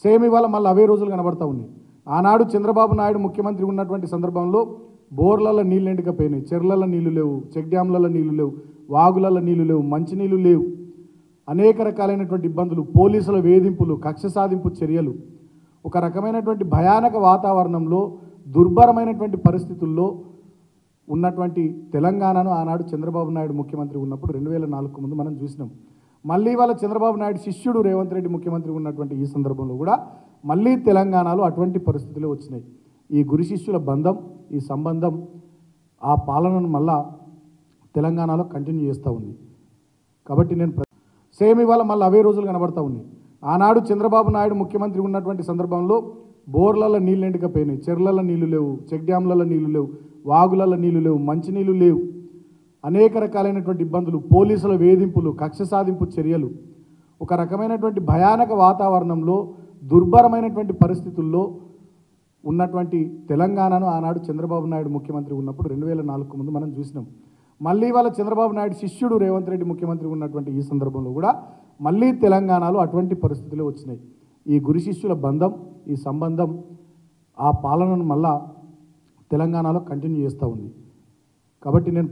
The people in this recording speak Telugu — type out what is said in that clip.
సేమ్ ఇవాళ మళ్ళీ అవే రోజులు కనబడతా ఉన్నాయి. ఆనాడు చంద్రబాబు నాయుడు ముఖ్యమంత్రి ఉన్నటువంటి సందర్భంలో బోర్లలో నీళ్ళు ఎండకపోయినాయి, చెర్లలో నీళ్లు లేవు, చెక్ డ్యాంలలో నీళ్లు లేవు, వాగులలో నీళ్లు లేవు, మంచినీళ్ళు లేవు. అనేక రకాలైనటువంటి ఇబ్బందులు, పోలీసుల వేధింపులు, కక్ష సాధింపు చర్యలు, ఒక రకమైనటువంటి భయానక వాతావరణంలో, దుర్భరమైనటువంటి పరిస్థితుల్లో ఉన్నటువంటి తెలంగాణను ఆనాడు చంద్రబాబు నాయుడు ముఖ్యమంత్రి ఉన్నప్పుడు 2004 ముందు మనం చూసినాం. మళ్ళీ వాళ్ళ చంద్రబాబు నాయుడు శిష్యుడు రేవంత్ రెడ్డి ముఖ్యమంత్రి ఉన్నటువంటి ఈ సందర్భంలో కూడా మళ్ళీ తెలంగాణలో అటువంటి పరిస్థితులే వచ్చినాయి. ఈ గురు శిష్యుల బంధం, ఈ సంబంధం ఆ పాలనను మళ్ళా తెలంగాణలో కంటిన్యూ చేస్తూ ఉంది. కాబట్టి నేను సేమ్ ఇవాళ మళ్ళీ అవే రోజులు కనబడతా ఉన్నాయి. ఆనాడు చంద్రబాబు నాయుడు ముఖ్యమంత్రి ఉన్నటువంటి సందర్భంలో బోర్లలో నీళ్ళు ఎండకపోయినాయి, చెర్లలో నీళ్లు లేవు, చెక్ డ్యాంలలో నీళ్లు లేవు, వాగులలో నీళ్లు లేవు, మంచినీళ్ళు లేవు. అనేక రకాలైనటువంటి ఇబ్బందులు, పోలీసుల వేధింపులు, కక్ష సాధింపు చర్యలు, ఒక రకమైనటువంటి భయానక వాతావరణంలో, దుర్భరమైనటువంటి పరిస్థితుల్లో ఉన్నటువంటి తెలంగాణను ఆనాడు చంద్రబాబు నాయుడు ముఖ్యమంత్రి ఉన్నప్పుడు 2004 ముందు మనం చూసినాం. మళ్ళీ వాళ్ళ చంద్రబాబు నాయుడు శిష్యుడు రేవంత్ రెడ్డి ముఖ్యమంత్రి ఉన్నటువంటి ఈ సందర్భంలో కూడా మళ్ళీ తెలంగాణలో అటువంటి పరిస్థితులే వచ్చినాయి. ఈ గురు శిష్యుల బంధం, ఈ సంబంధం ఆ పాలనను మళ్ళా తెలంగాణలో కంటిన్యూ చేస్తూ ఉంది. కాబట్టి నేను